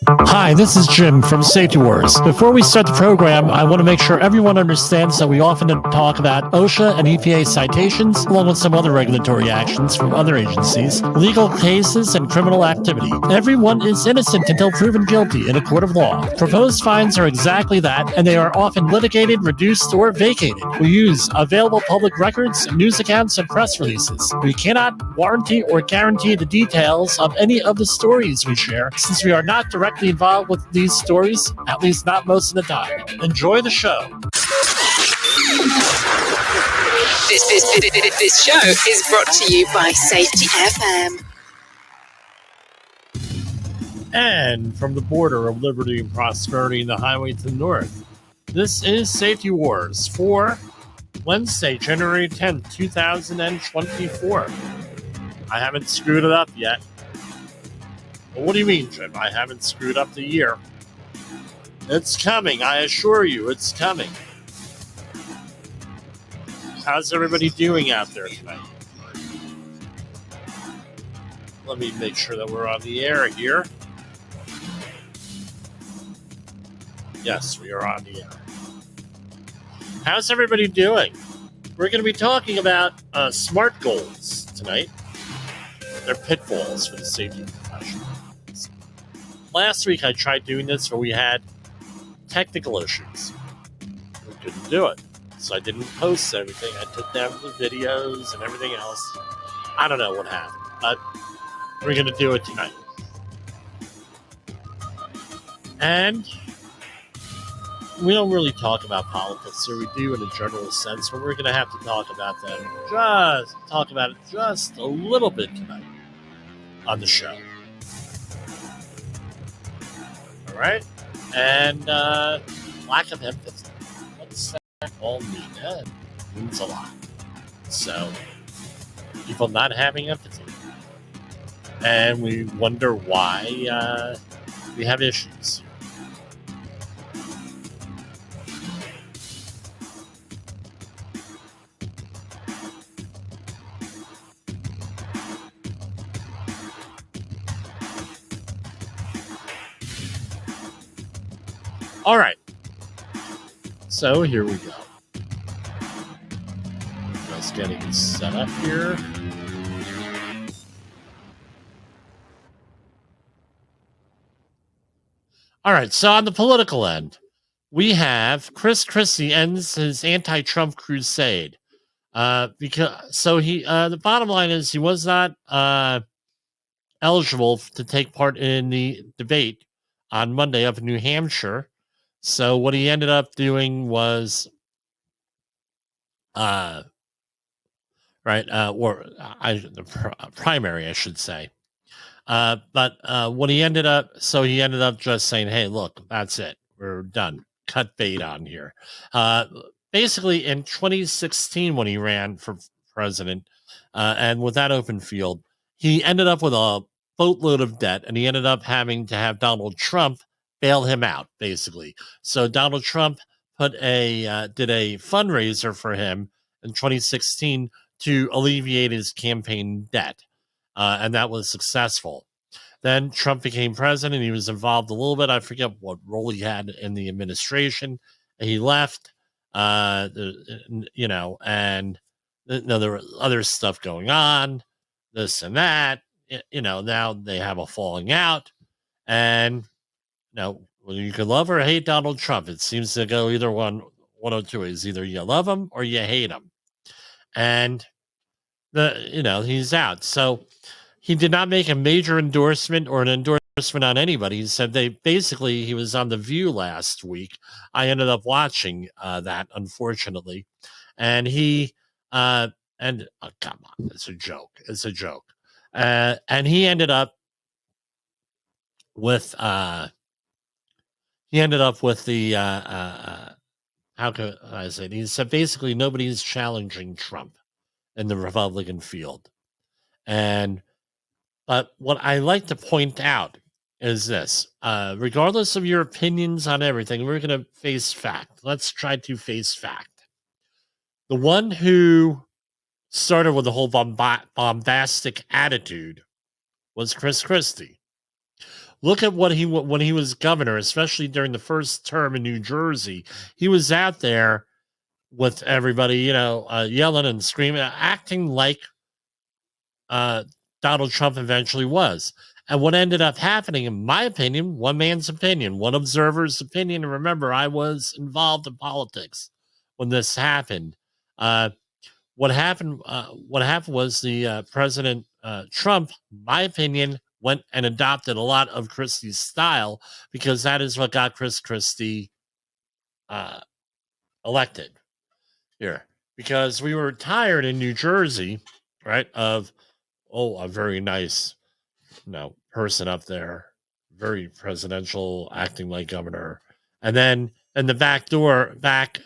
Hi, this is Jim from Safetywars. Before we start the program, I want to make sure everyone understands that we often talk about OSHA and EPA citations, along with some other regulatory actions from other agencies, legal cases, and criminal activity. Everyone is innocent until proven guilty in a court of law. Proposed fines are exactly that, and they are often litigated, reduced, or vacated. We use available public records, news accounts, and press releases. We cannot warranty or guarantee the details of any of the stories we share, since we are not directly involved with these stories, at least not most of the time. Enjoy the show. This show is brought to you by safetyfm. And from the border of liberty and prosperity in the highway to the north, this is Safety Wars for Wednesday, January 10th, 2024. I haven't screwed it up yet. Well, what do you mean, Jim? I haven't screwed up the year. It's coming. I assure you, it's coming. How's everybody doing out there tonight? Let me make sure that we're on the air here. Yes, we are on the air. How's everybody doing? We're going to be talking about smart goals tonight. They're pitfalls for the safety professional. Last week I tried doing this, but we had technical issues. We couldn't do it. So I didn't post everything. I took down the videos and everything else. I don't know what happened, but we're going to do it tonight. And we don't really talk about politics, or we do in a general sense, but we're going to have to talk about it just a little bit tonight on the show. All right? And lack of empathy. What's that all mean? It means a lot. So, people not having empathy. And we wonder why we have issues. All right. So here we go. Just getting set up here. All right. So on the political end, we have Chris Christie ends his anti-Trump crusade. The bottom line is he was not eligible to take part in the debate on Monday up in New Hampshire. So what he ended up doing was, the primary, I should say. But what he ended up just saying, hey, look, that's it. We're done. Cut bait on here. Basically, in 2016, when he ran for president, and with that open field, he ended up with a boatload of debt, and he ended up having to have Donald Trump bail him out, basically. So Donald Trump did a fundraiser for him in 2016 to alleviate his campaign debt, and that was successful. Then Trump became president. He was involved a little bit. I forget what role he had in the administration. He left, and there was other stuff going on, this and that. Now they have a falling out, and you can love or hate Donald Trump. It seems to go either one or two ways. Either you love him or you hate him, and he's out. So he did not make a major endorsement or an endorsement on anybody. He said he was on The View last week. I ended up watching that, unfortunately, and he come on, it's a joke. It's a joke. And he ended up with the how can I say it? He said basically nobody's challenging Trump in the Republican field. But what I like to point out is this: regardless of your opinions on everything, we're going to face fact. Let's try to face fact. The one who started with the whole bombastic attitude was Chris Christie. Look at when he was governor, especially during the first term in New Jersey. He was out there with everybody, yelling and screaming, acting like Donald Trump eventually was. And what ended up happening, in my opinion, one man's opinion, one observer's opinion, and remember, I was involved in politics when this happened. What happened was the President Trump, my opinion, went and adopted a lot of Christie's style because that is what got Chris Christie elected here. Because we were tired in New Jersey, right, of a very nice person up there, very presidential, acting like governor, and then in the back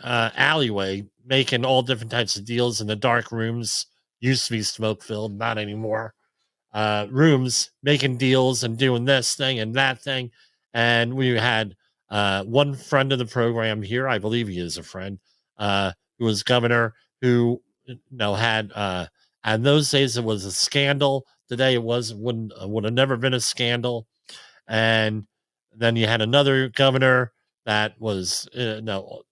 alleyway, making all different types of deals in the dark rooms. Used to be smoke filled, not anymore. Rooms making deals and doing this thing and that thing. And we had one friend of the program here, I believe he is a friend, who was governor, who had and those days it was a scandal. Today it would have never been a scandal. And then you had another governor that was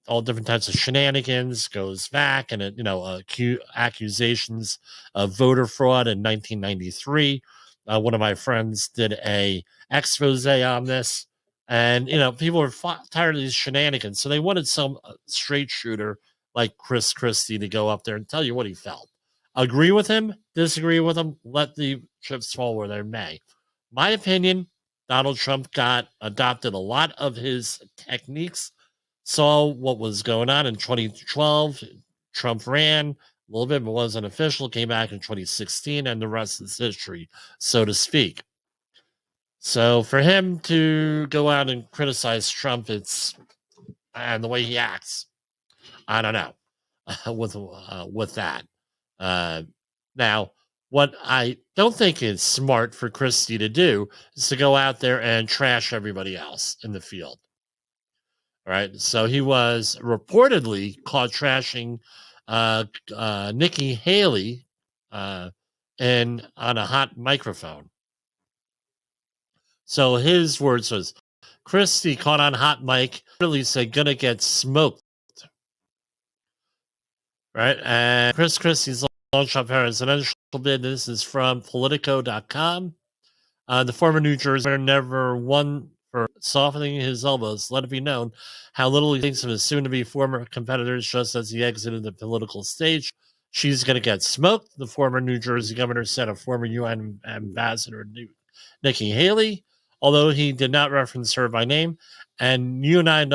all different types of shenanigans, goes back and accusations of voter fraud in 1993. One of my friends did a expose on this, and people were tired of these shenanigans, so they wanted some straight shooter like Chris Christie to go up there and tell you what he felt. Agree with him, disagree with him, let the chips fall where they may. My opinion, Donald Trump adopted a lot of his techniques, saw what was going on in 2012. Trump ran a little bit, but wasn't official, came back in 2016, and the rest is history, so to speak. So for him to go out and criticize Trump, and the way he acts, I don't know, with that. Now, what I don't think is smart for Christie to do is to go out there and trash everybody else in the field. All right. So he was reportedly caught trashing Nikki Haley on a hot microphone. So his words was, Christie caught on hot mic, really said, gonna get smoked. Right. And Chris Christie's launch up presidential bid. This is from Politico.com. The former New Jersey mayor never won for softening his elbows. Let it be known how little he thinks of his soon-to-be former competitors just as he exited the political stage. She's going to get smoked, the former New Jersey governor said of former UN ambassador Nikki Haley, although he did not reference her by name. And you and I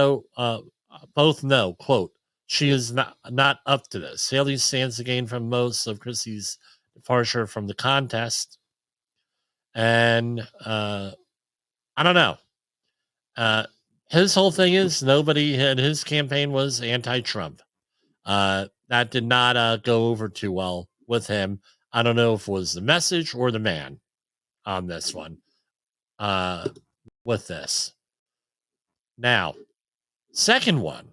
both know, quote, she is not up to this. Haley stands to gain from most of Christie's departure from the contest. And I don't know. His whole thing is nobody in his campaign was anti-Trump. That did not go over too well with him. I don't know if it was the message or the man on this one. With this. Now, second one.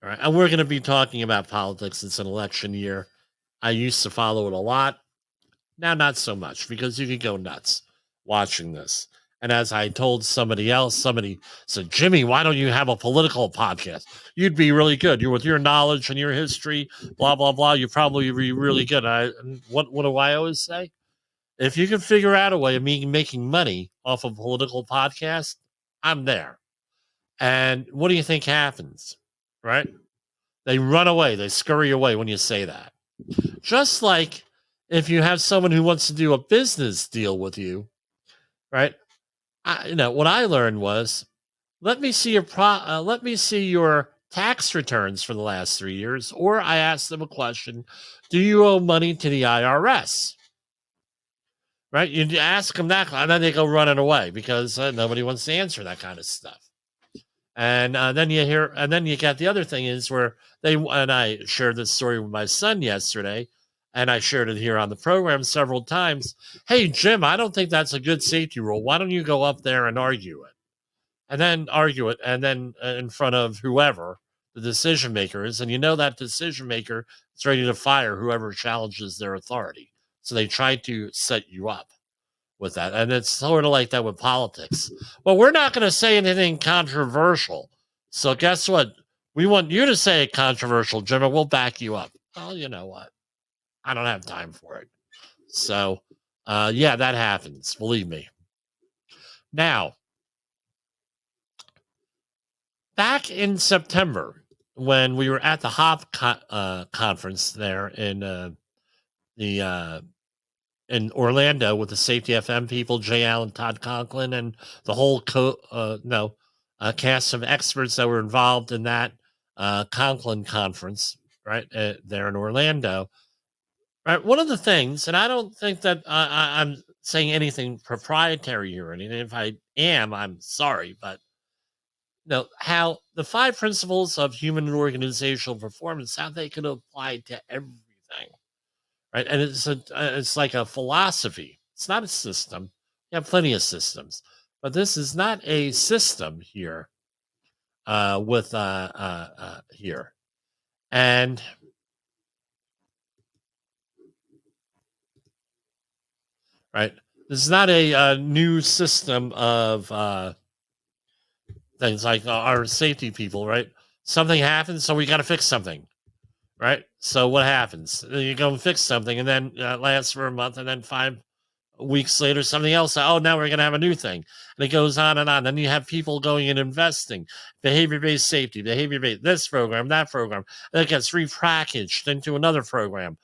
All right, and we're going to be talking about politics. It's an election year. I used to follow it a lot. Now, not so much, because you could go nuts watching this. And as I told somebody else, somebody said, Jimmy, why don't you have a political podcast? You'd be really good. You're with your knowledge and your history, blah, blah, blah. You'd probably be really good. What do I always say? If you can figure out a way of me making money off of a political podcast, I'm there. And what do you think happens? Right? They run away. They scurry away when you say that. Just like if you have someone who wants to do a business deal with you, right? What I learned was, let me see your tax returns for the last 3 years, or I asked them a question: do you owe money to the IRS? Right? You ask them that, and then they go running away because nobody wants to answer that kind of stuff. And then you get the other thing is where and I shared this story with my son yesterday. and I shared it here on the program several times. Hey, Jim, I don't think that's a good safety rule. Why don't you go up there and argue it? And then in front of whoever the decision maker is. And that decision maker is ready to fire whoever challenges their authority. So they try to set you up with that. And it's sort of like that with politics. Well, we're not going to say anything controversial. So guess what? We want you to say it controversial, Jim, and we'll back you up. Well, you know what? I don't have time for it. So, yeah, that happens. Believe me. Now, back in September, when we were at the HOP conference there in Orlando with the Safety FM people, Jayallen, Todd Conklin, and the whole cast of experts that were involved in that Conklin conference, right, there in Orlando. Right, one of the things, and I don't think that I'm saying anything proprietary here or anything. If I am, I'm sorry, but how the 5 principles of human and organizational performance, how they can apply to everything, right? And it's like a philosophy. It's not a system. You have plenty of systems, but this is not a system here. Here, and right, this is not a new system of things like our safety people, right? Something happens, so we got to fix something, right? So what happens? You go and fix something, and then it lasts for a month, and then 5 weeks later, something else. Oh, now we're going to have a new thing. And it goes on and on. Then you have people going and investing, behavior-based safety, behavior-based, this program, that program. And it gets repackaged into another program,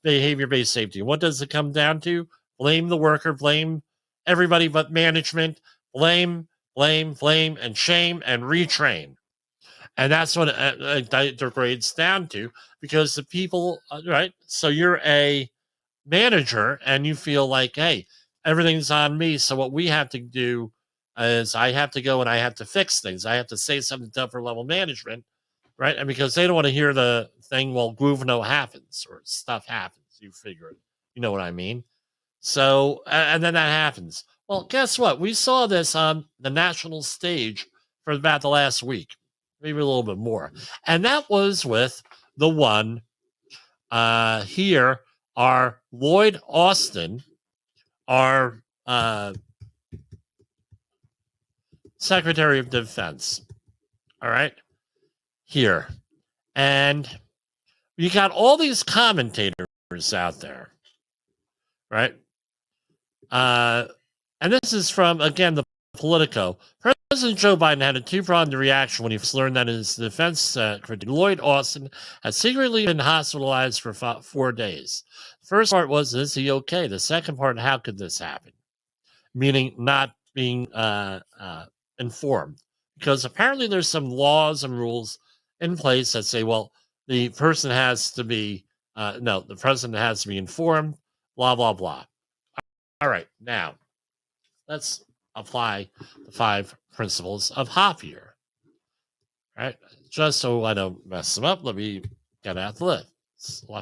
behavior-based safety. What does it come down to? Blame the worker, blame everybody but management, blame, and shame, and retrain. And that's what it degrades down to, because the people, right? So you're a manager and you feel like, hey, everything's on me. So what we have to do is I have to go and I have to fix things. I have to say something to upper level management, right? And because they don't want to hear the thing, well, Grooveno happens or stuff happens. You figure it. You know what I mean? So, and then that happens. Well, guess what? We saw this on the national stage for about the last week, maybe a little bit more. And that was with the one here, our Lloyd-Austin, our Secretary of Defense. All right, here. And you got all these commentators out there, right? And this is from, again, the Politico. President Joe Biden had a 2-pronged reaction when he first learned that his defense secretary, Lloyd-Austin, had secretly been hospitalized for 4 days. The first part was, is he okay? The second part, how could this happen? Meaning not being informed. Because apparently there's some laws and rules in place that say, well, the person has to be, the president has to be informed, blah, blah, blah. All right, now, let's apply the 5 principles of HOP here. Right? Just so I don't mess them up, let me get out the list.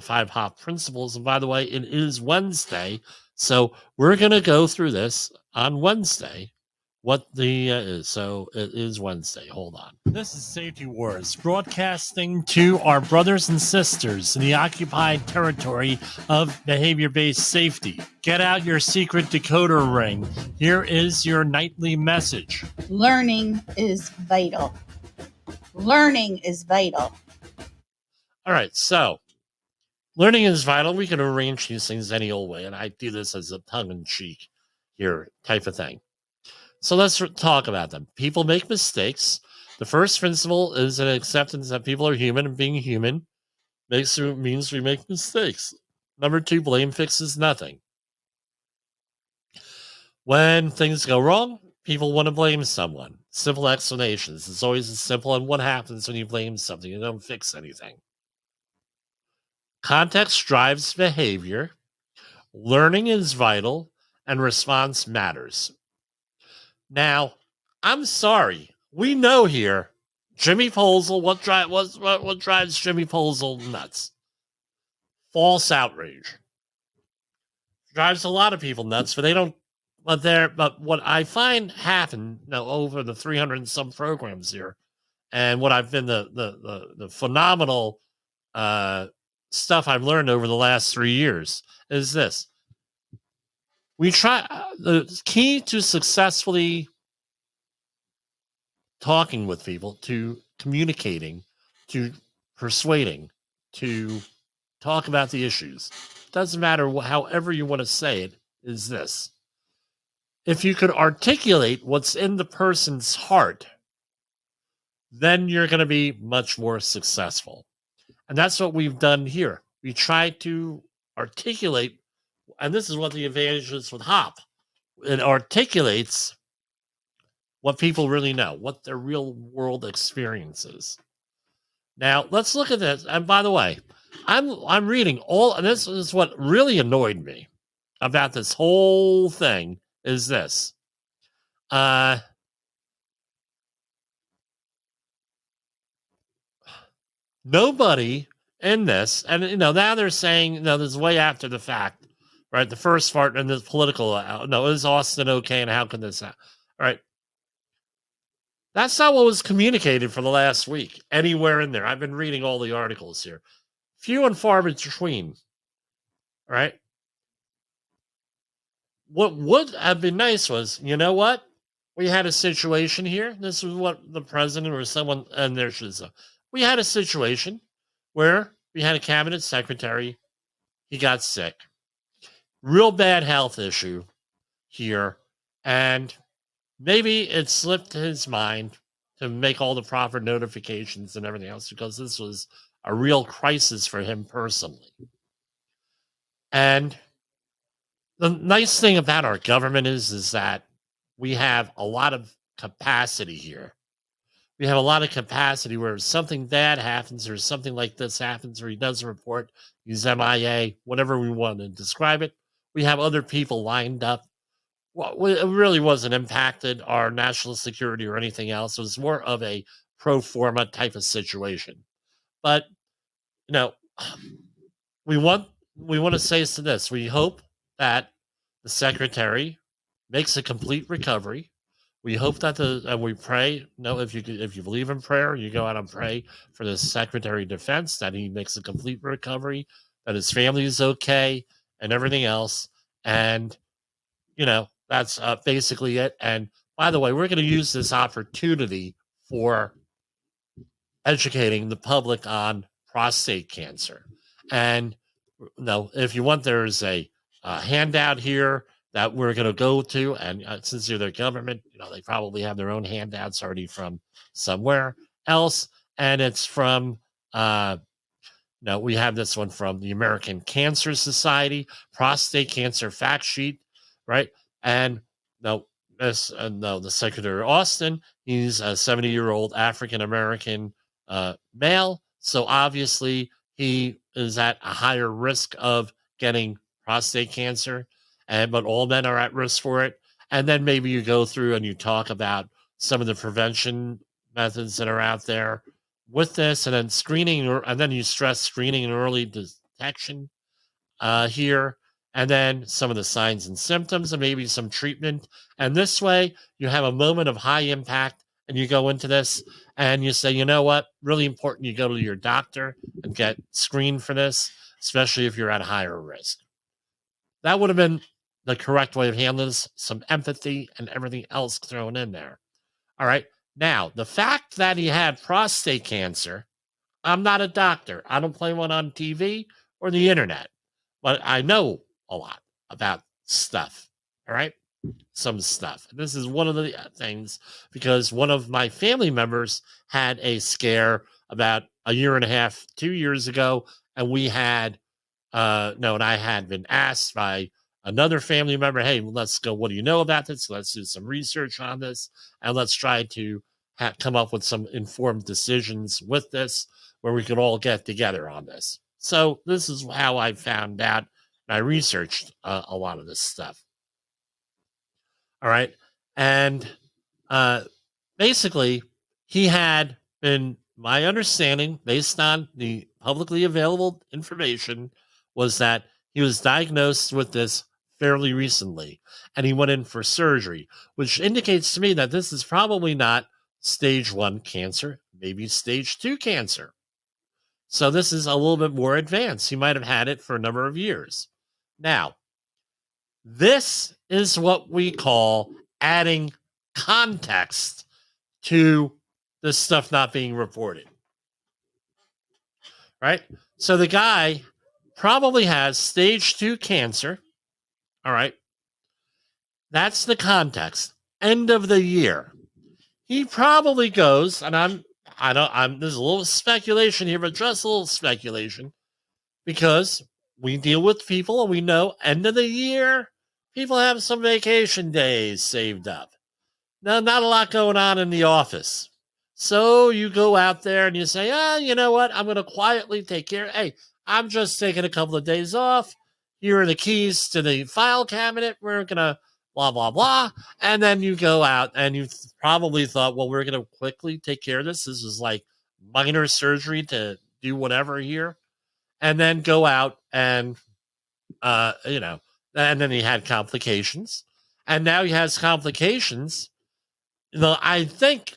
5 HOP principles. And by the way, it is Wednesday. So we're going to go through this on Wednesday. What the is. So it is Wednesday. Hold on. This is Safety Wars, broadcasting to our brothers and sisters in the occupied territory of behavior-based safety. Get out your secret decoder ring. Here is your nightly message. Learning is vital. Learning is vital. All right, so learning is vital. We can arrange these things any old way, and I do this as a tongue-in-cheek here type of thing. So let's talk about them. People make mistakes. The first principle is an acceptance that people are human, and being human means we make mistakes. Number 2, blame fixes nothing. When things go wrong, people want to blame someone. Simple explanations. It's always as simple. And what happens when you blame something? You don't fix anything. Context drives behavior. Learning is vital, and response matters. Now, I'm sorry. We know here, jimpoesl, what drives jimpoesl nuts? false outrage. Drives a lot of people nuts, but they don't. But what I find happen over the 300 and some programs here, and what I've been the phenomenal stuff I've learned over the last 3 years is this. We try the key to successfully talking with people, to communicating, to persuading, to talk about the issues. Doesn't matter however you want to say it, is this. If you could articulate what's in the person's heart, then you're going to be much more successful. And that's what we've done here. We try to articulate, and this is what the advantage is with HOP. It articulates what people really know, what their real world experience is. Now, let's look at this. And by the way, I'm reading and this is what really annoyed me about this whole thing is this. Nobody in this, and now they're saying, this is way after the fact, right? The first part in this political, is Austin okay, and how can this happen? All right. That's not what was communicated for the last week anywhere in there. I've been reading all the articles here. Few and far between. All right. What would have been nice was, you know what? We had a situation here. This is what the president or someone, and there should say. We had a situation where we had a cabinet secretary. He got sick. Real bad health issue here. And maybe it slipped his mind to make all the proper notifications and everything else because this was a real crisis for him personally. And the nice thing about our government is that we have a lot of capacity here. We have a lot of capacity where if something bad happens or something like this happens or he doesn't report, he's MIA, whatever we want to describe it, we have other people lined up. Well, it really wasn't impacted our national security or anything else. It was more of a pro forma type of situation. But, we want to say to this. We hope that the secretary makes a complete recovery. We hope that and we pray. If you believe in prayer, you go out and pray for the Secretary of Defense that he makes a complete recovery, that his family is okay, and everything else. And that's basically it. And by the way, we're going to use this opportunity for educating the public on prostate cancer. And if you want, there's a handout here that we're going to go to. And since you're their government, they probably have their own handouts already from somewhere else. And it's from, we have this one from the American Cancer Society, prostate cancer fact sheet, right? And the Secretary Austin, he's a 70-year-old African-American male. So obviously he is at a higher risk of getting prostate cancer, but all men are at risk for it. And then maybe you go through and you talk about some of the prevention methods that are out there with this, and then screening, and then you stress screening and early detection here, and then some of the signs and symptoms and maybe some treatment. And this way you have a moment of high impact and you go into this and you say, you know what, really important, you go to your doctor and get screened for this, especially if you're at higher risk. That would have been the correct way of handling this, some empathy and everything else thrown in there. All right. Now, the fact that he had prostate cancer, I'm not a doctor. I don't play one on TV or the internet, but I know a lot about stuff. All right. Some stuff. This is one of the things because one of my family members had a scare about a year and a half, 2 years ago. And we had, and I had been asked by another family member, hey, let's go. What do you know about this? Let's do some research on this and let's try to come up with some informed decisions with this where we could all get together on this. So this is how I found out. I researched a lot of this stuff. All right. And basically, he had been, my understanding, based on the publicly available information, was that he was diagnosed with this fairly recently, and he went in for surgery, which indicates to me that this is probably not stage 1 cancer, maybe stage 2 cancer. So this is a little bit more advanced. He might have had it for a number of years. Now, this is what we call adding context to the stuff not being reported. Right? So the guy probably has stage 2 cancer. All right. That's the context. End of the year. He probably goes, and there's a little speculation here, but just a little speculation, because we deal with people and we know end of the year, people have some vacation days saved up. Now, not a lot going on in the office. So you go out there and you say, you know what? I'm going to quietly take care. Hey, I'm just taking a couple of days off. Here are the keys to the file cabinet. We're going to blah, blah, blah. And then you go out and you probably thought, well, we're going to quickly take care of this. This is like minor surgery to do whatever here. And then go out and, and then he had complications. And now he has complications. I think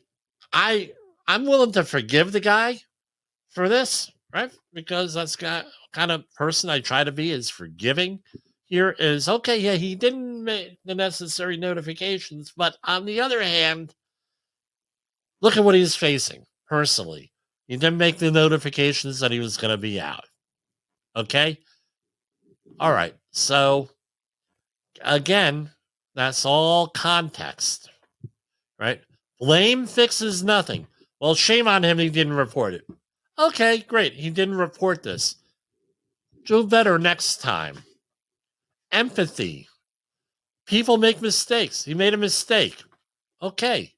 I'm willing to forgive the guy for this, right? Because that's kind of person I try to be, is forgiving. Here is, okay, yeah, he didn't make the necessary notifications, but on the other hand, look at what he's facing personally. He didn't make the notifications that he was going to be out. Okay? All right. So, again, that's all context, right? Blame fixes nothing. Well, shame on him, he didn't report it. Okay, great. He didn't report this. Do better next time. Empathy. People make mistakes. He made a mistake. Okay,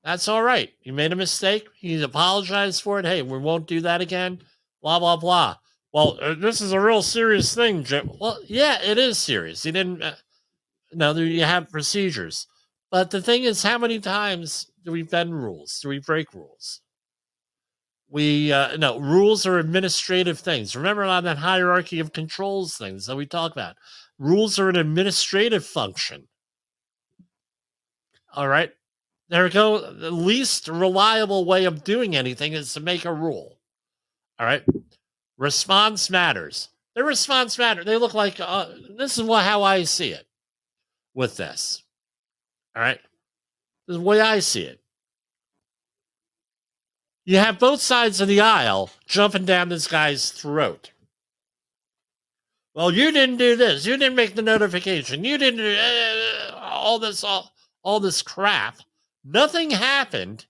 that's all right. He made a mistake. He apologized for it. Hey, we won't do that again. Blah, blah, blah. Well, this is a real serious thing, Jim. Well, yeah, it is serious. He didn't... you have procedures. But the thing is, how many times do we bend rules? Do we break rules? Rules are administrative things. Remember on that hierarchy of controls things that we talk about. Rules are an administrative function. All right? There we go. The least reliable way of doing anything is to make a rule. All right? Response matters. Their response matters. They look like, this is how I see it with this. All right? This is the way I see it. You have both sides of the aisle jumping down this guy's throat. Well, you didn't do this. You didn't make the notification. You didn't do all this crap. Nothing happened.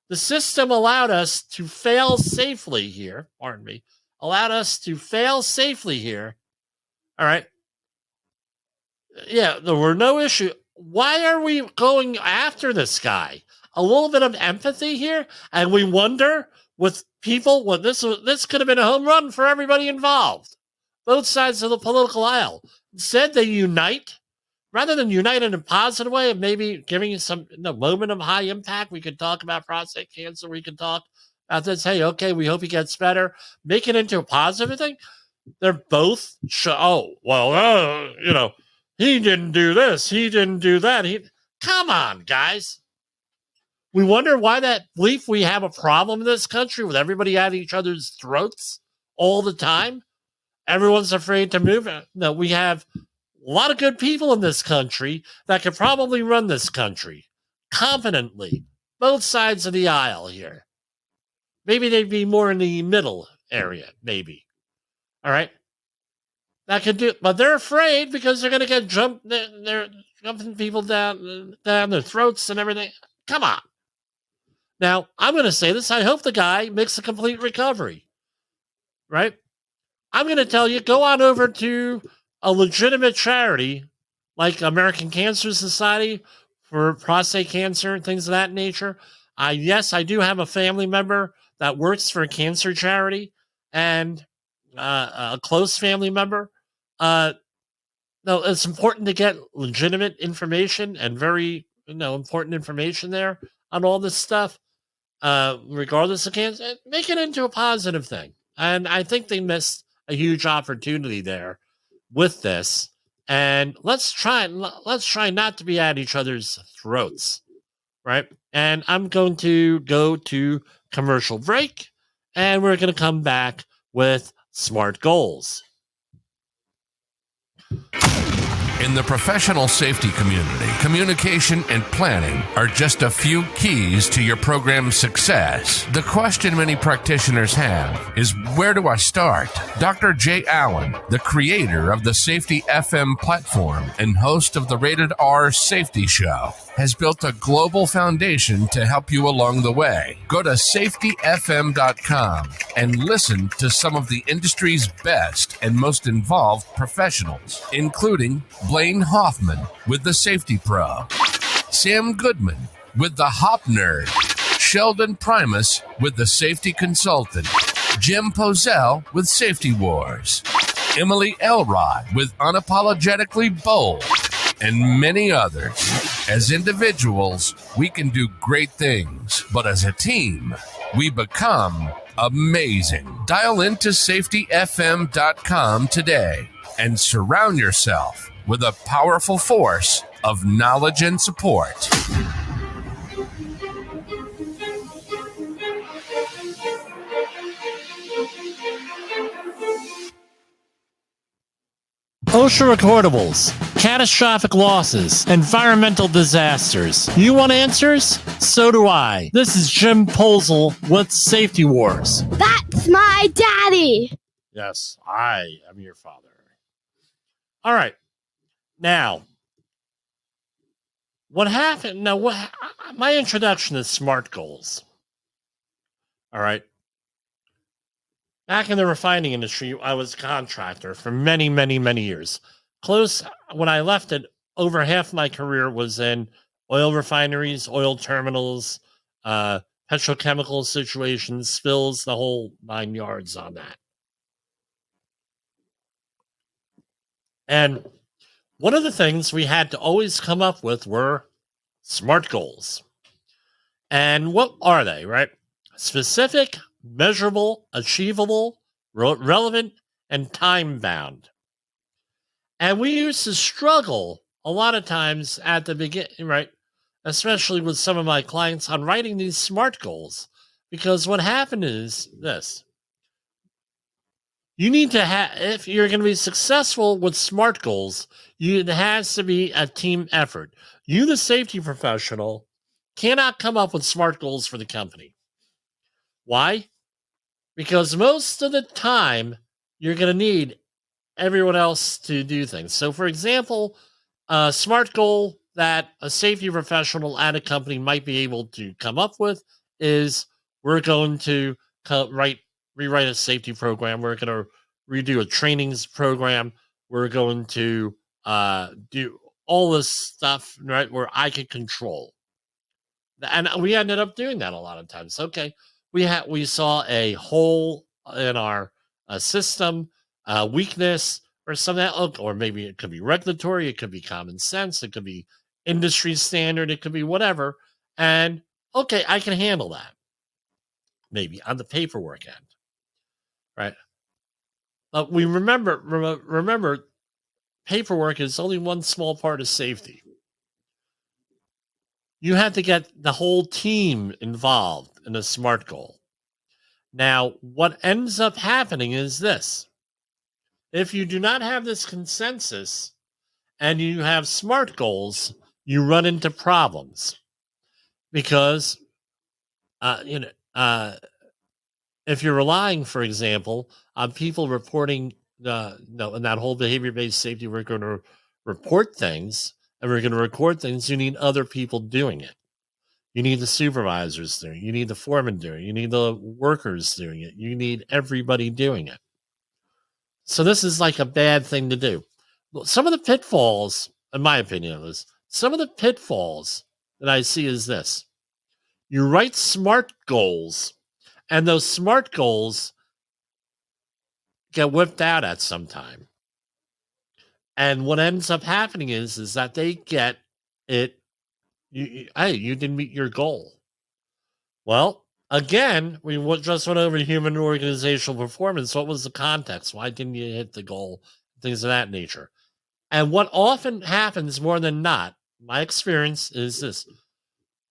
The system allowed us to fail safely here. Pardon me. Allowed us to fail safely here. All right. Yeah, there were no issues. Why are we going after this guy? A little bit of empathy here, and we wonder with people, well, this could have been a home run for everybody involved. Both sides of the political aisle. Instead, they unite. Rather than unite in a positive way and maybe giving you some moment of high impact, we could talk about prostate cancer. We could talk about this. Hey, okay, we hope he gets better. Make it into a positive thing. They're both, he didn't do this. He didn't do that. Come on, guys. We wonder why that belief we have a problem in this country with everybody at each other's throats all the time. Everyone's afraid to move. No, we have a lot of good people in this country that could probably run this country confidently. Both sides of the aisle here. Maybe they'd be more in the middle area, maybe. All right? That could do, but they're afraid because they're going to get jumped. They're jumping people down their throats and everything. Come on. Now, I'm going to say this. I hope the guy makes a complete recovery. Right? I'm going to tell you, go on over to a legitimate charity like American Cancer Society for prostate cancer and things of that nature. Yes, I do have a family member that works for a cancer charity and a close family member. No, it's important to get legitimate information and very important information there on all this stuff, regardless of cancer. Make it into a positive thing. And I think they missed a huge opportunity there with this. And let's try not to be at each other's throats, right? And I'm going to go to commercial break, and we're going to come back with smart goals. In the professional safety community, communication and planning are just a few keys to your program's success. The question many practitioners have is, where do I start? Dr. Jayallen, the creator of the Safety FM platform and host of the Rated R Safety Show, has built a global foundation to help you along the way. Go to safetyfm.com and listen to some of the industry's best and most involved professionals, including Blaine Hoffman with the Safety Pro, Sam Goodman with the Hop Nerd, Sheldon Primus with the Safety Consultant, Jimpoesl with Safety Wars, Emily Elrod with Unapologetically Bold, and many others. As individuals, we can do great things, but as a team, we become amazing. Dial into safetyfm.com today and surround yourself with a powerful force of knowledge and support. OSHA recordables, catastrophic losses, environmental disasters. You want answers? So do I. This is Jimpoesl with Safety Wars. That's my daddy. Yes, I am your father. All right. Now, what happened? Now, my introduction is smart goals. All right. Back in the refining industry, I was a contractor for many, many, many years. When I left it, over half my career was in oil refineries, oil terminals, petrochemical situations, spills, the whole 9 yards on that. And one of the things we had to always come up with were smart goals. And what are they, right? Specific, measurable, achievable, relevant, and time-bound. And we used to struggle a lot of times at the beginning, right? Especially with some of my clients on writing these SMART goals. Because what happened is this. You need to have, if you're going to be successful with SMART goals, it has to be a team effort. You, the safety professional, cannot come up with SMART goals for the company. Why? Because most of the time, you're going to need everyone else to do things. So, for example, a SMART goal that a safety professional at a company might be able to come up with is we're going to rewrite a safety program. We're going to redo a trainings program. We're going to do all this stuff, right, where I can control. And we ended up doing that a lot of times. Okay, we saw a hole in our system, weakness, or something, or maybe it could be regulatory, it could be common sense, it could be industry standard, it could be whatever. And okay, I can handle that. Maybe on the paperwork end, right? But we remember, paperwork is only one small part of safety. You have to get the whole team involved in a SMART goal. Now, what ends up happening is this. If you do not have this consensus and you have SMART goals, you run into problems. Because, if you're relying, for example, on people reporting, in that whole behavior-based safety, we're going to report things, and we're going to record things, you need other people doing it. You need the supervisors doing it. You need the foreman doing it. You need the workers doing it. You need everybody doing it. So this is like a bad thing to do. Some of the pitfalls, in my opinion, some of the pitfalls that I see is this. You write SMART goals, and those SMART goals get whipped out at some time. And what ends up happening is that they get it. Hey, you didn't meet your goal. Well, Again, we just went over human organizational performance. What was the context? Why didn't you hit the goal? Things of that nature. And what often happens more than not, my experience is this: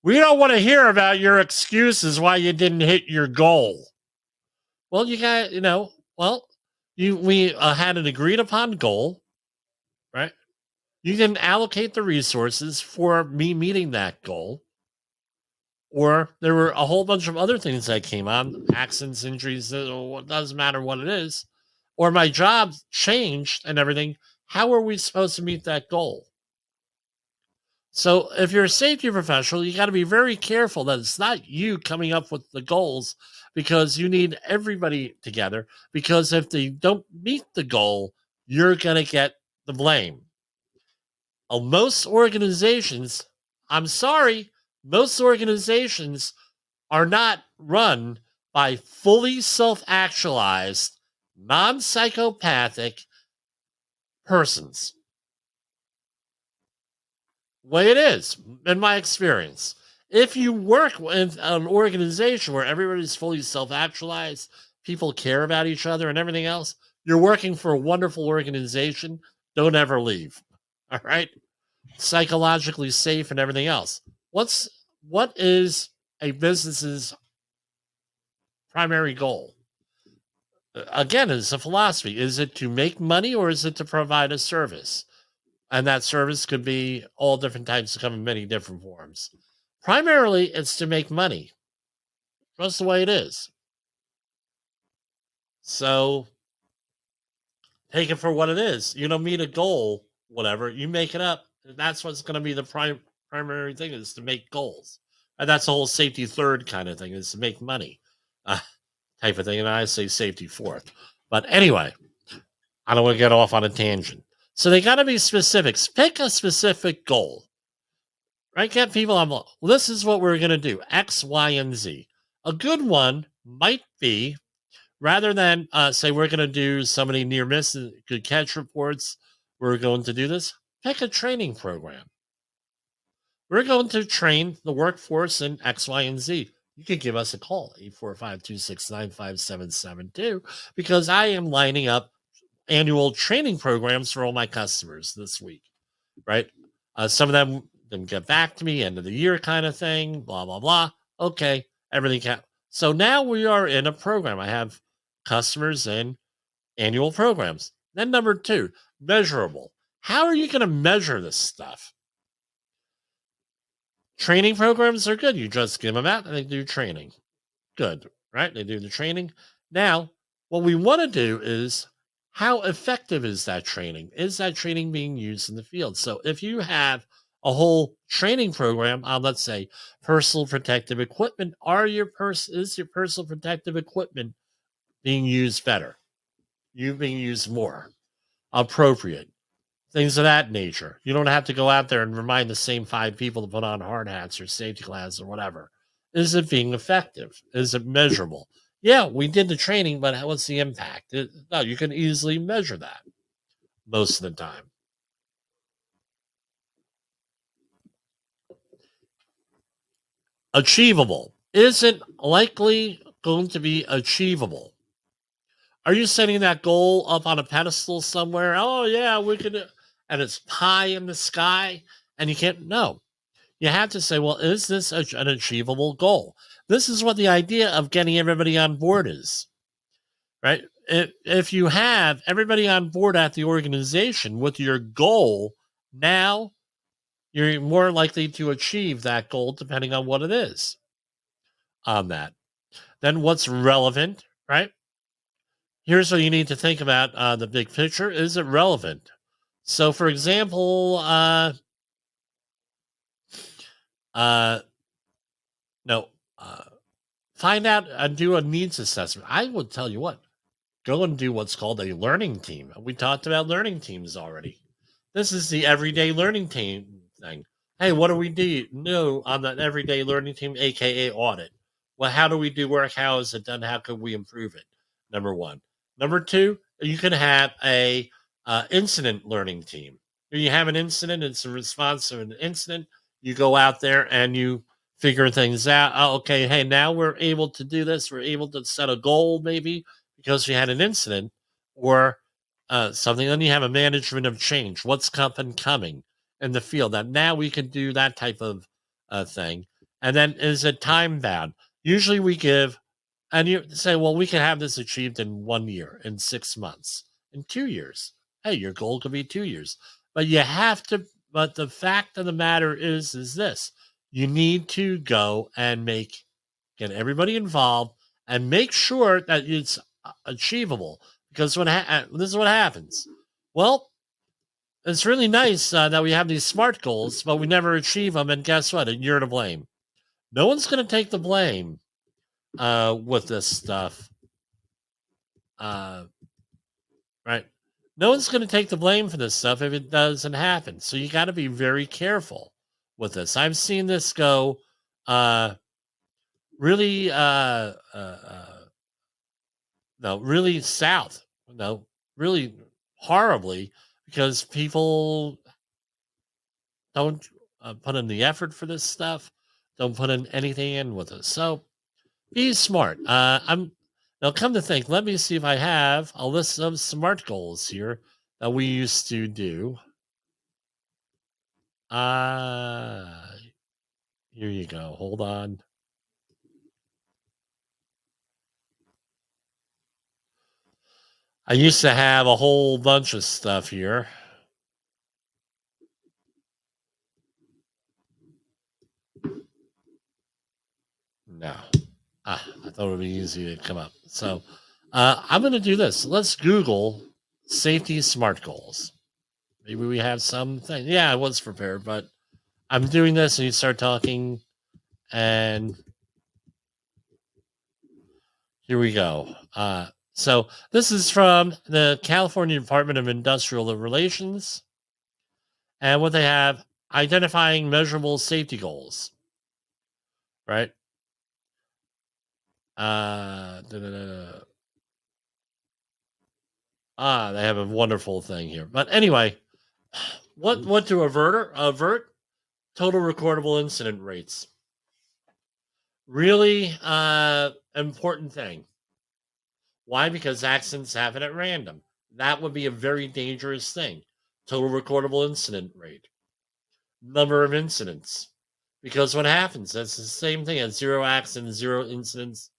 we don't want to hear about your excuses why you didn't hit your goal. Well, you got, we had an agreed upon goal, right? You didn't allocate the resources for me meeting that goal. Or there were a whole bunch of other things that came on, accidents, injuries, it doesn't matter what it is. Or my job changed and everything. How are we supposed to meet that goal? So if you're a safety professional, you got to be very careful that it's not you coming up with the goals, because you need everybody together. Because if they don't meet the goal, you're going to get the blame. Most organizations, I'm sorry, most organizations are not run by fully self-actualized, non-psychopathic persons. Way it is, in my experience. If you work with an organization where everybody's fully self-actualized, people care about each other and everything else, you're working for a wonderful organization. Don't ever leave. All right? Psychologically safe and everything else. What is a business's primary goal? Again, it's a philosophy. Is it to make money, or is it to provide a service? And that service could be all different types, come in many different forms. Primarily, it's to make money. That's the way it is. So take it for what it is. You don't meet a goal, whatever, you make it up. That's what's going to be the primary thing, is to make goals. And that's the whole safety third kind of thing, is to make money type of thing. And I say safety fourth. But anyway, I don't want to get off on a tangent. So they got to be specifics. Pick a specific goal. Right? Get people on, well, this is what we're going to do. X, Y, and Z. A good one might be, rather than say we're going to do so many near miss good catch reports, we're going to do this. Pick a training program. We're going to train the workforce in X, Y, and Z. You could give us a call, 845-269-5772, because I am lining up annual training programs for all my customers this week, right? Some of them didn't get back to me, end of the year kind of thing, blah, blah, blah. Okay, everything can. So now we are in a program. I have customers in annual programs. Then number 2, measurable. How are you going to measure this stuff? Training programs are good. You just give them out and they do training. Good, right? They do the training. Now, what we want to do is, how effective is that training? Is that training being used in the field? So if you have a whole training program on, let's say, personal protective equipment, is your personal protective equipment being used better? You being used more? Appropriate? Things of that nature. You don't have to go out there and remind the same 5 people to put on hard hats or safety glasses or whatever. Is it being effective? Is it measurable? Yeah, we did the training, but what's the impact? No, you can easily measure that most of the time. Achievable. Is it likely going to be achievable? Are you setting that goal up on a pedestal somewhere? Oh, yeah, we could, and it's pie in the sky, and you can't, no. You have to say, well, is this an achievable goal? This is what the idea of getting everybody on board is, right? If you have everybody on board at the organization with your goal, now you're more likely to achieve that goal depending on what it is on that. Then what's relevant, right? Here's what you need to think about the big picture. Is it relevant? So, for example, find out and do a needs assessment. I would tell you what, go and do what's called a learning team. We talked about learning teams already. This is the everyday learning team thing. Hey, what do we do on that everyday learning team, aka audit? Well, how do we do work? How is it done? How can we improve it? Number 1. Number 2, you can have a incident learning team. When you have an incident, it's a response to an incident. You go out there and you figure things out. Oh, okay, hey, now we're able to do this. We're able to set a goal maybe because we had an incident or something. Then you have a management of change. What's up and coming in the field that now we can do that type of thing. And then is it time bound? Usually we give, and you say, well, we can have this achieved in 1 year, in 6 months, in 2 years. Hey, your goal could be 2 years, but you have to. But the fact of the matter is this: you need to go and get everybody involved and make sure that it's achievable. Because this is what happens. Well, it's really nice that we have these SMART goals, but we never achieve them. And guess what? You're to blame. No one's going to take the blame with this stuff. Right? No one's going to take the blame for this stuff if it doesn't happen. So you got to be very careful with this. I've seen this go really really south, really horribly, because people don't put in the effort for this stuff, don't put in anything in with it. So be smart. Now come to think, let me see if I have a list of SMART goals here that we used to do. Here you go. Hold on. I used to have a whole bunch of stuff here. No. I thought it would be easy to come up. So I'm going to do this. Let's Google safety SMART goals. Maybe we have something. Yeah, I was prepared, but I'm doing this and you start talking and here we go. So this is from the California Department of Industrial Relations. And what they have, identifying measurable safety goals. Right? They have a wonderful thing here. But anyway, what to avert? Total recordable incident rates. Really important thing. Why? Because accidents happen at random. That would be a very dangerous thing. Total recordable incident rate. Number of incidents. Because what happens? That's the same thing as 0 accidents, 0 incidents,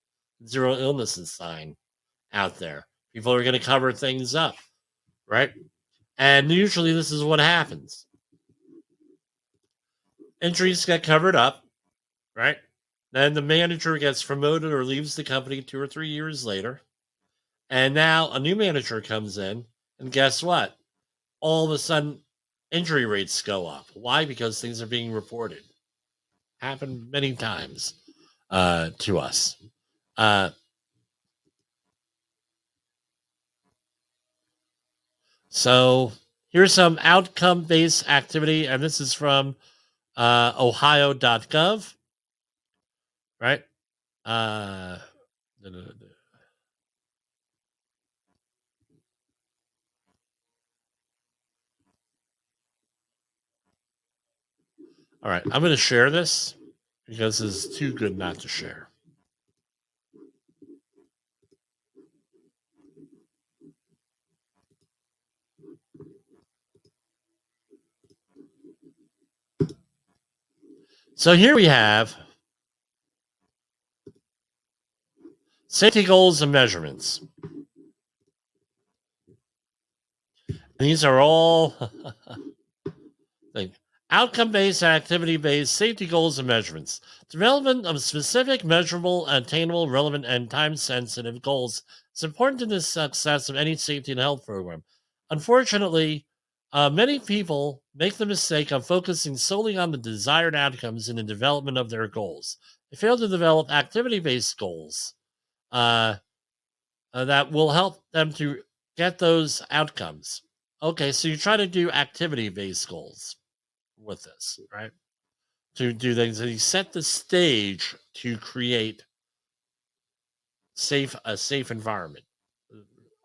0 illnesses sign out there. People are going to cover things up, right? And usually this is what happens. Injuries get covered up, right? Then the manager gets promoted or leaves the company 2 or 3 years later. And now a new manager comes in, and guess what? All of a sudden, injury rates go up. Why? Because things are being reported. Happened many times to us. So here's some outcome-based activity, and this is from ohio.gov, right? All right, I'm going to share this because this is too good not to share. So here we have safety goals and measurements. These are all outcome-based, activity-based safety goals and measurements. Development of specific, measurable, attainable, relevant, and time-sensitive goals is important to the success of any safety and health program. Unfortunately, many people make the mistake of focusing solely on the desired outcomes in the development of their goals. They fail to develop activity-based goals that will help them to get those outcomes. Okay, so you try to do activity-based goals with this, right? To do things, and you set the stage to create a safe environment,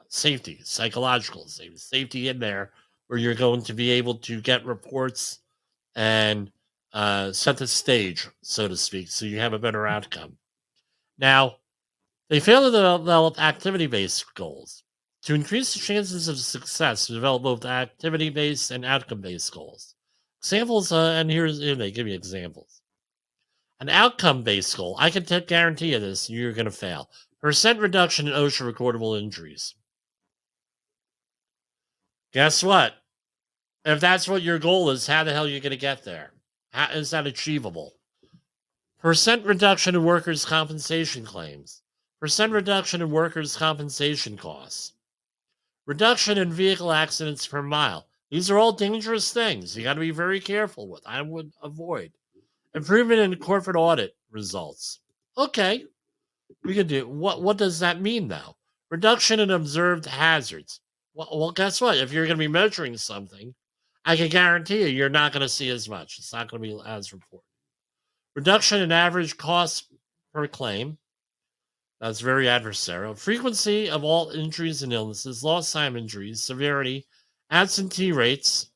safety, psychological safety in there, where you're going to be able to get reports and set the stage, so to speak, so you have a better outcome. Now, they fail to develop activity-based goals. To increase the chances of success, develop both activity-based and outcome-based goals. Examples, and here they give you examples. An outcome-based goal, I can guarantee you this, you're going to fail. Percent reduction in OSHA recordable injuries. Guess what? If that's what your goal is, how the hell are you going to get there? How is that achievable? Percent reduction in workers' compensation claims. Percent reduction in workers' compensation costs. Reduction in vehicle accidents per mile. These are all dangerous things you got to be very careful with. I would avoid. Improvement in corporate audit results. Okay, we could do. What does that mean, though? Reduction in observed hazards. Well, guess what? If you're going to be measuring something, I can guarantee you're not going to see as much. It's not going to be as reported. Reduction in average cost per claim. That's very adversarial. Frequency of all injuries and illnesses, lost time injuries, severity, absentee rates,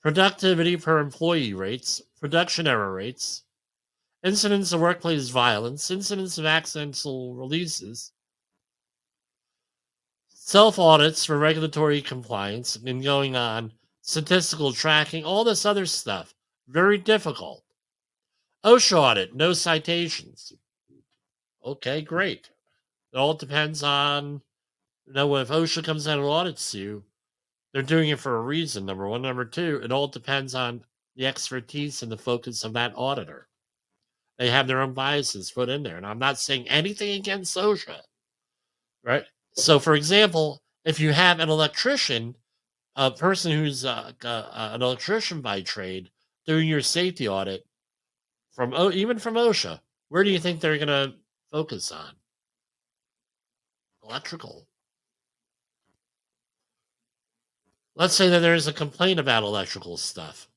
productivity per employee rates, production error rates, incidents of workplace violence, incidents of accidental releases, self-audits for regulatory compliance, and going on, statistical tracking, all this other stuff. Very difficult. OSHA audit, no citations. Okay, great. It all depends on, if OSHA comes out and audits you, they're doing it for a reason, number one. Number two, it all depends on the expertise and the focus of that auditor. They have their own biases put in there. And I'm not saying anything against OSHA, right? So, for example, if you have an electrician, a person who's an electrician by trade, doing your safety audit, even from OSHA, where do you think they're going to focus on? Electrical. Let's say that there's a complaint about electrical stuff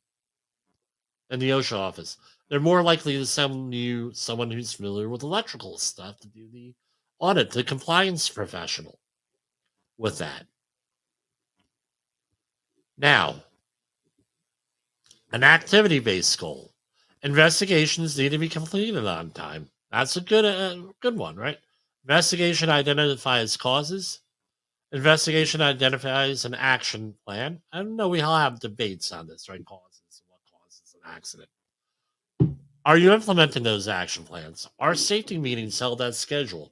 in the OSHA office. They're more likely to send you someone who's familiar with electrical stuff to do the audit, the compliance professional with that. Now, an activity-based goal. Investigations need to be completed on time. That's a good one, right? Investigation identifies causes. Investigation identifies an action plan. I don't know, we all have debates on this, right? Causes, what causes an accident. Are you implementing those action plans? Are safety meetings held as scheduled?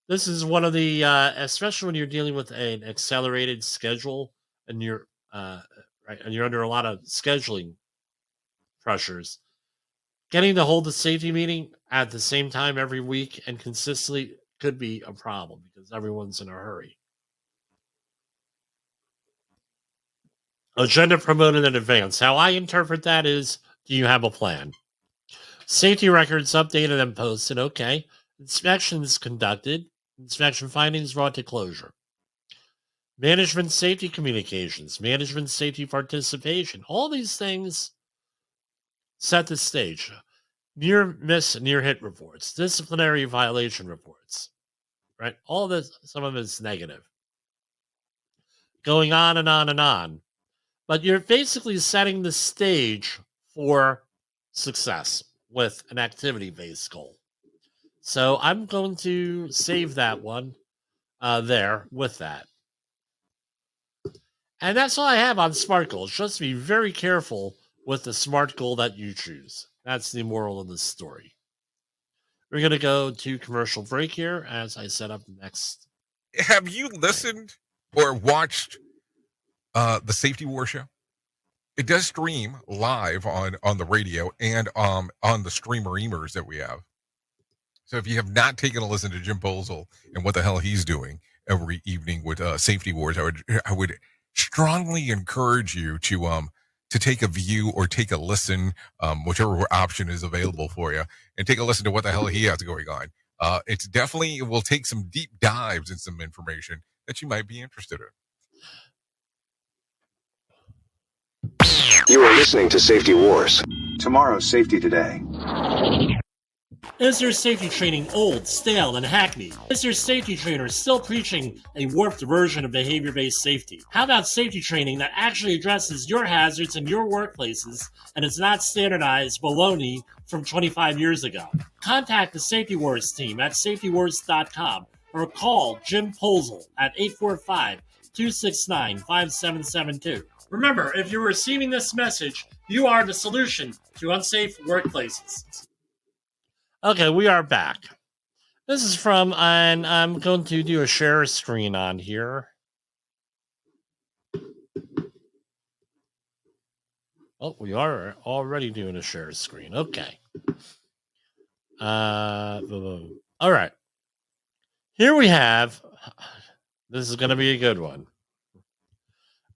This is one of the, especially when you're dealing with an accelerated schedule and you're under a lot of scheduling pressures. Getting to hold the safety meeting at the same time every week and consistently could be a problem because everyone's in a hurry. Agenda promoted in advance. How I interpret that is, do you have a plan? Safety records updated and posted. Okay. Inspections conducted. Inspection findings brought to closure. Management safety communications. Management safety participation. All these things set the stage. Near miss, near hit reports. Disciplinary violation reports. Right? All this, some of it's negative. Going on and on and on. But you're basically setting the stage for success with an activity-based goal. So I'm going to save that one there with that. And that's all I have on SMART goals. Just be very careful with the SMART goal that you choose. That's the moral of the story. We're going to go to commercial break here as I set up the next. Have you listened or watched the Safety War show? It does stream live on the radio and on the streamer-emers that we have. So if you have not taken a listen to Jim Poesl and what the hell he's doing every evening with Safety Wars, I would strongly encourage you to take a view or take a listen, whichever option is available for you, and take a listen to what the hell he has going on. It will take some deep dives and some information that you might be interested in. You are listening to Safety Wars. Tomorrow's Safety Today. Is your safety training old, stale, and hackneyed? Is your safety trainer still preaching a warped version of behavior-based safety? How about safety training that actually addresses your hazards in your workplaces and is not standardized baloney from 25 years ago? Contact the Safety Wars team at safetywars.com or call Jim Posel at 845-269-5772. Remember, if you're receiving this message, you are the solution to unsafe workplaces. Okay, we are back. This is from, and I'm going to do a share screen on here. Oh, we are already doing a share screen. Okay. All right. Here we have, this is going to be a good one.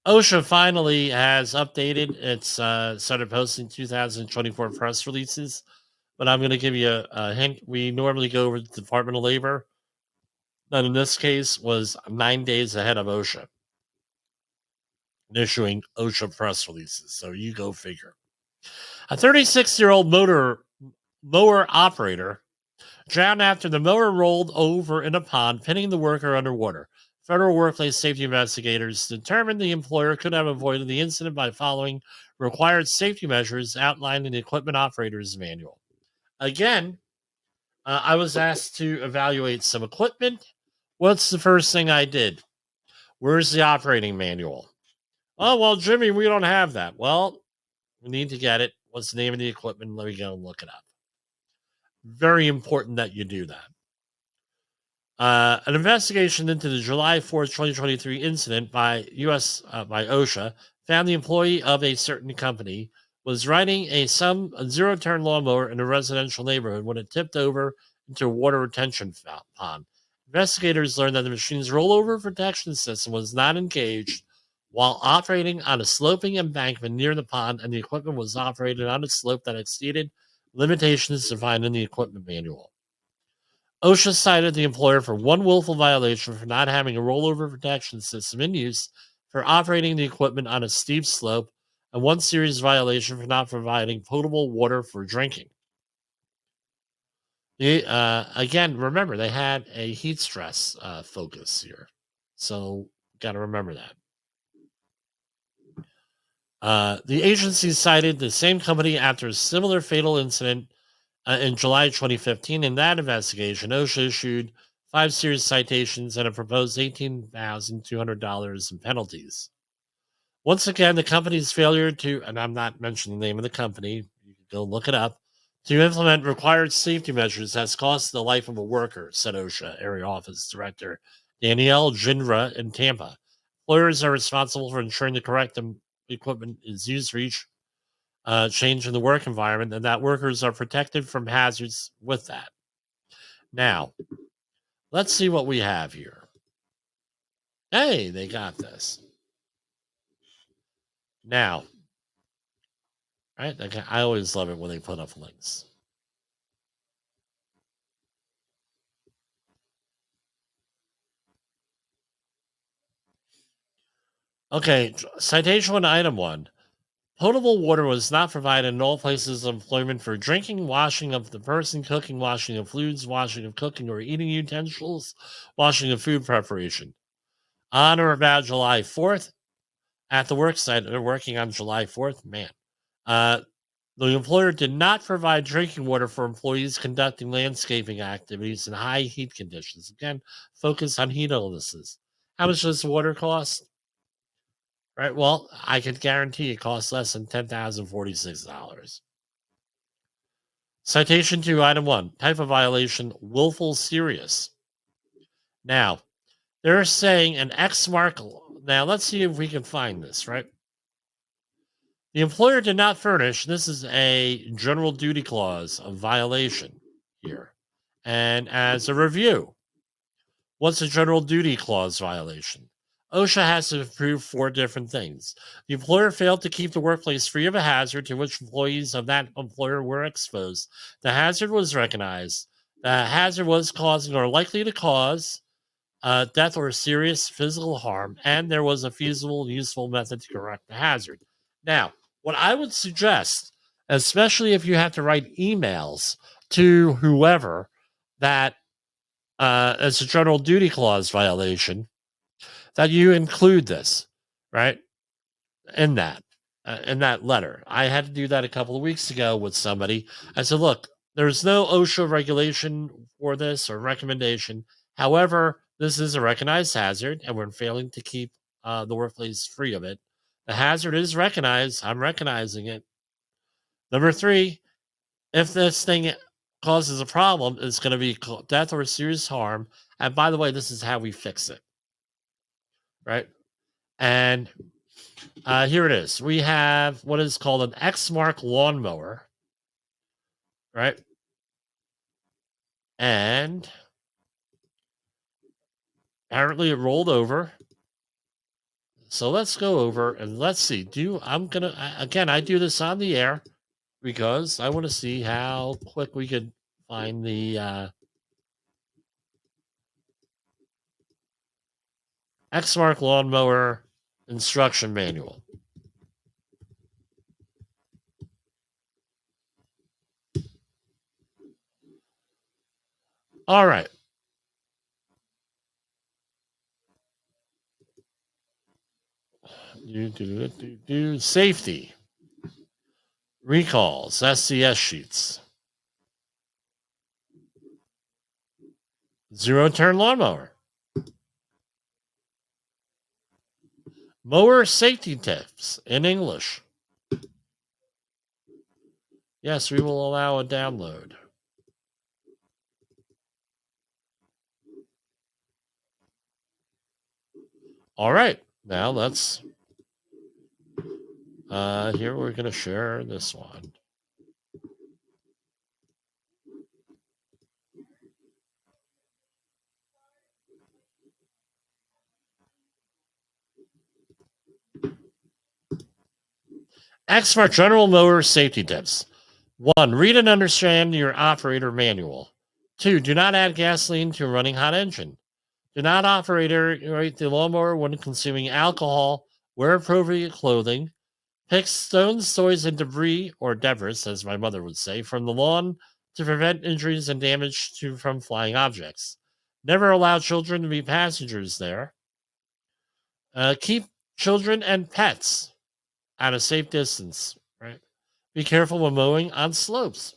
OSHA finally has updated its started posting 2024 press releases. But I'm going to give you a hint. We normally go over the Department of Labor. That in this case was 9 days ahead of OSHA issuing OSHA press releases. So you go figure. A 36-year-old mower operator drowned after the mower rolled over in a pond, pinning the worker underwater. Federal workplace safety investigators determined the employer could have avoided the incident by following required safety measures outlined in the Equipment Operator's Manual. Again, I was asked to evaluate some equipment. What's the first thing I did? Where's the operating manual? Oh, well, Jimmy, we don't have that. Well, we need to get it. What's the name of the equipment? Let me go and look it up. Very important that you do that. An investigation into the July 4th, 2023 incident by OSHA found the employee of a certain company was riding a zero-turn lawnmower in a residential neighborhood when it tipped over into a water retention pond. Investigators learned that the machine's rollover protection system was not engaged while operating on a sloping embankment near the pond, and the equipment was operated on a slope that exceeded limitations defined in the equipment manual. OSHA cited the employer for one willful violation for not having a rollover protection system in use for operating the equipment on a steep slope, and one serious violation for not providing potable water for drinking. Again, remember, they had a heat stress focus here. So, got to remember that. The agency cited the same company after a similar fatal incident in July 2015. In that investigation, OSHA issued 5 serious citations and a proposed $18,200 in penalties. Once again, the company's failure to, and I'm not mentioning the name of the company, you can go look it up, to implement required safety measures has cost the life of a worker, said OSHA Area Office Director Danielle Jindra in Tampa. Employers are responsible for ensuring the correct equipment is used for each change in the work environment and that workers are protected from hazards with that. Now, let's see what we have here. Hey, they got this. Now, right? I always love it when they put up links. Okay, citation 1, item 1. Potable water was not provided in all places of employment for drinking, washing of the person, cooking, washing of fluids, washing of cooking or eating utensils, washing of food preparation. On or about July 4th, at the work site, they're working on July 4th, man. The employer did not provide drinking water for employees conducting landscaping activities in high heat conditions. Again, focus on heat illnesses. How much does water cost? Right. Well, I can guarantee it costs less than $10,046. Citation 2, item 1. Type of violation, willful serious. Now, they're saying an X mark. Now, let's see if we can find this, right? The employer did not furnish. This is a general duty clause of violation here. And as a review, what's a general duty clause violation? OSHA has to prove 4 different things. The employer failed to keep the workplace free of a hazard to which employees of that employer were exposed. The hazard was recognized. The hazard was causing or likely to cause death or serious physical harm, and there was a feasible and useful method to correct the hazard. Now, what I would suggest, especially if you have to write emails to whoever that as a general duty clause violation, that you include this, right? In that letter. I had to do that a couple of weeks ago with somebody. I said, look, there's no OSHA regulation for this or recommendation. However, this is a recognized hazard, and we're failing to keep the workplace free of it. The hazard is recognized. I'm recognizing it. Number 3, if this thing causes a problem, it's going to be death or serious harm. And by the way, this is how we fix it. Right? And here it is. We have what is called an X-Mark lawnmower. Right? And apparently it rolled over. So let's go over and let's see. I do this on the air because I want to see how quick we could find the X-Mark lawnmower instruction manual. All right. Safety. Recalls. SCS sheets. Zero-turn lawnmower. Mower safety tips in English. Yes, we will allow a download. All right. Now let's... here we're going to share this one. X-Mark General Mower Safety Tips. 1. Read and understand your operator manual. 2. Do not add gasoline to a running hot engine. Do not operate the lawnmower when consuming alcohol. Wear appropriate clothing. Pick stones, toys, and debris, or debris, as my mother would say, from the lawn to prevent injuries and damage from flying objects. Never allow children to be passengers there. Keep children and pets at a safe distance, right? Be careful when mowing on slopes.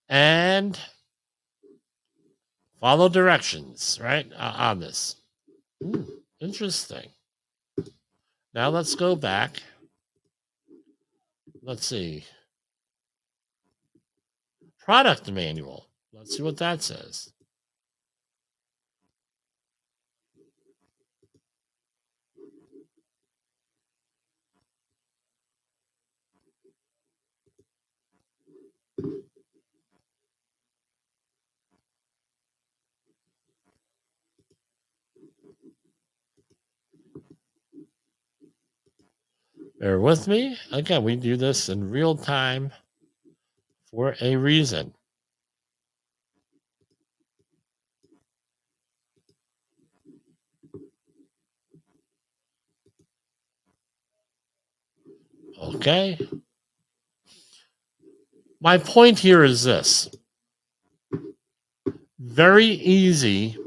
And follow directions, right, on this. Interesting. Now let's go back. Let's see. Product manual. Let's see what that says. Bear with me. Again, we do this in real time for a reason. Okay. My point here is this. Very easy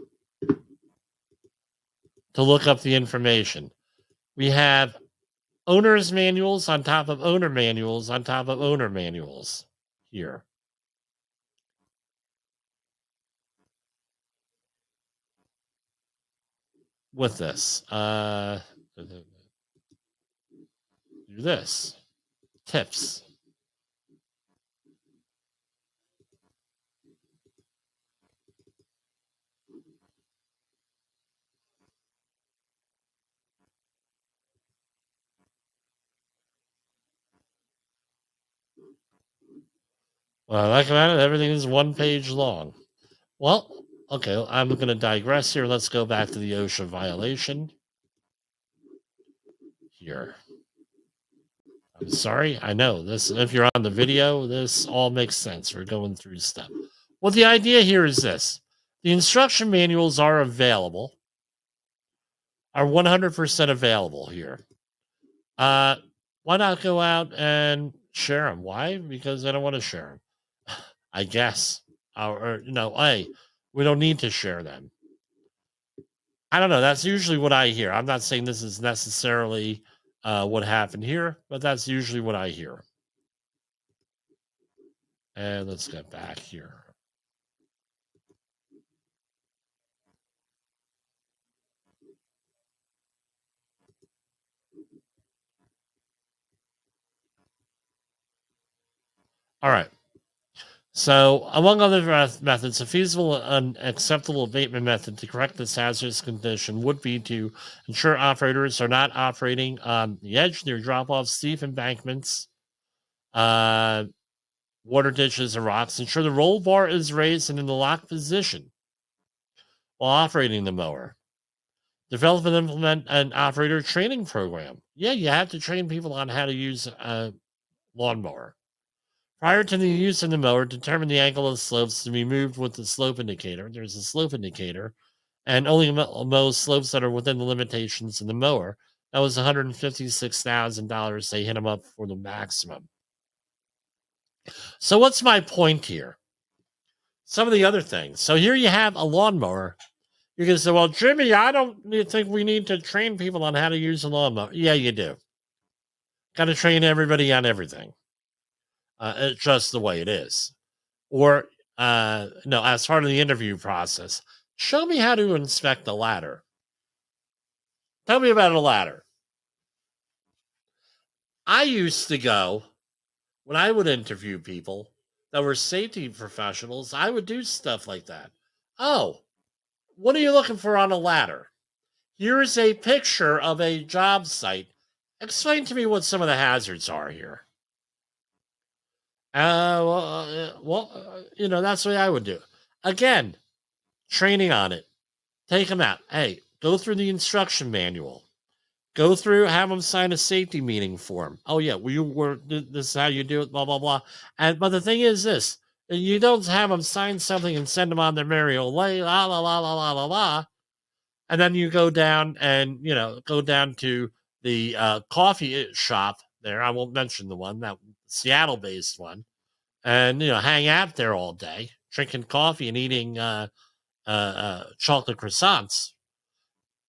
to look up the information. We have owner's manuals on top of owner manuals on top of owner manuals here. With this. Do this. Tips. Well, I like about it, everything is 1 page long. Well, okay, I'm going to digress here. Let's go back to the OSHA violation here. I'm sorry. I know this. If you're on the video, this all makes sense. We're going through stuff. Well, the idea here is this. The instruction manuals are available, are 100% available here. Why not go out and share them. Why? Because I don't want to share them. I guess. Or hey, we don't need to share them. I don't know. That's usually what I hear. I'm not saying this is necessarily what happened here, but that's usually what I hear. And let's get back here. All right. So, among other methods, a feasible and acceptable abatement method to correct this hazardous condition would be to ensure operators are not operating on the edge near drop-off steep embankments, water ditches, and rocks. Ensure the roll bar is raised and in the locked position while operating the mower. Develop and implement an operator training program. Yeah, you have to train people on how to use a lawnmower. Prior to the use of the mower, determine the angle of the slopes to be moved with the slope indicator. There's a slope indicator, and only mow slopes that are within the limitations of the mower. That was $156,000. They hit them up for the maximum. So what's my point here? Some of the other things. So here you have a lawnmower. You can say, well, Jimmy, I don't think we need to train people on how to use a lawnmower. Yeah, you do. Got to train everybody on everything. It's just the way it is. Or, no, as part of the interview process, show me how to inspect a ladder. Tell me about a ladder. I used to go, when I would interview people that were safety professionals, I would do stuff like that. Oh, what are you looking for on a ladder? Here's a picture of a job site. Explain to me what some of the hazards are here. That's the way I would do it. Again, training on it. Take them out. Hey, go through the instruction manual. Go through, have them sign a safety meeting form. Oh, yeah, this is how you do it, blah, blah, blah. But the thing is this. You don't have them sign something and send them on their merry old way, la, la, la, la, la, la, la. And then you go down and, go down to the coffee shop there. I won't mention the one, that Seattle-based one, and hang out there all day, drinking coffee and eating chocolate croissants.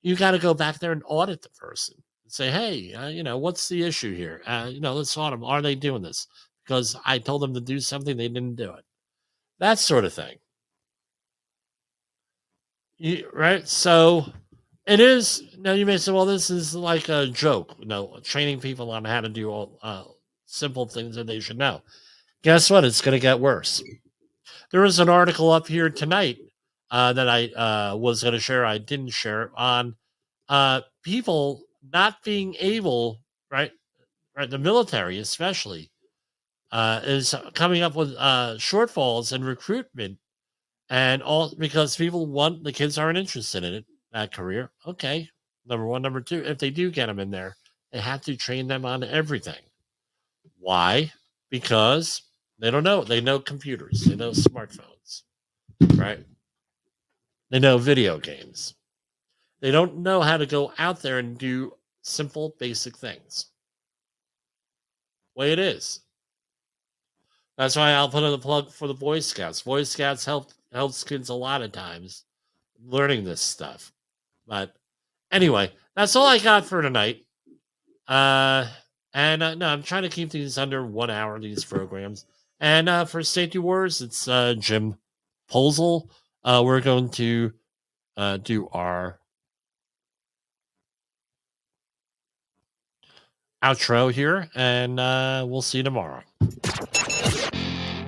You got to go back there and audit the person and say, hey, what's the issue here? Let's audit them. Are they doing this? Because I told them to do something, they didn't do it. That sort of thing. Right? So it is. Now you may say, well, this is like a joke. Training people on how to do all simple things that they should know. Guess what? It's going to get worse. There was an article up here tonight that I was going to share. I didn't share on people not being able, right? The military especially is coming up with shortfalls in recruitment, and all because the kids aren't interested in that career. Okay, number one. Number two, if they do get them in there, they have to train them on everything. Why? Because they don't know. They know computers. They know smartphones, right? They know video games. They don't know how to go out there and do simple, basic things. Way it is. That's why I'll put in the plug for the Boy Scouts. Boy Scouts helps kids a lot of times learning this stuff. But anyway, that's all I got for tonight. No, I'm trying to keep these under 1 hour, these programs. And for Safety Wars, it's jimpoesl. We're going to do our outro here, and we'll see you tomorrow.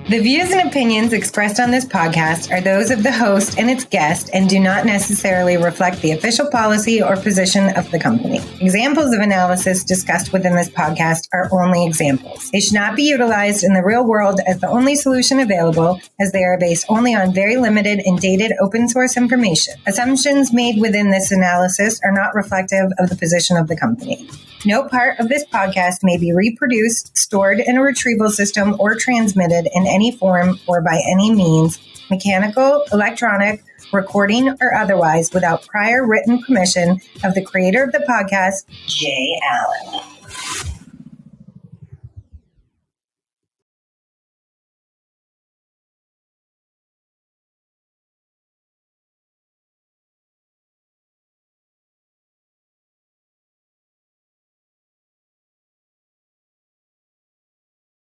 The views and opinions expressed on this podcast are those of the host and its guest and do not necessarily reflect the official policy or position of the company. Examples of analysis discussed within this podcast are only examples. They should not be utilized in the real world as the only solution available, as they are based only on very limited and dated open source information. Assumptions made within this analysis are not reflective of the position of the company. No part of this podcast may be reproduced, stored in a retrieval system, or transmitted in any form or by any means, mechanical, electronic, recording, or otherwise, without prior written permission of the creator of the podcast, Jay Allen.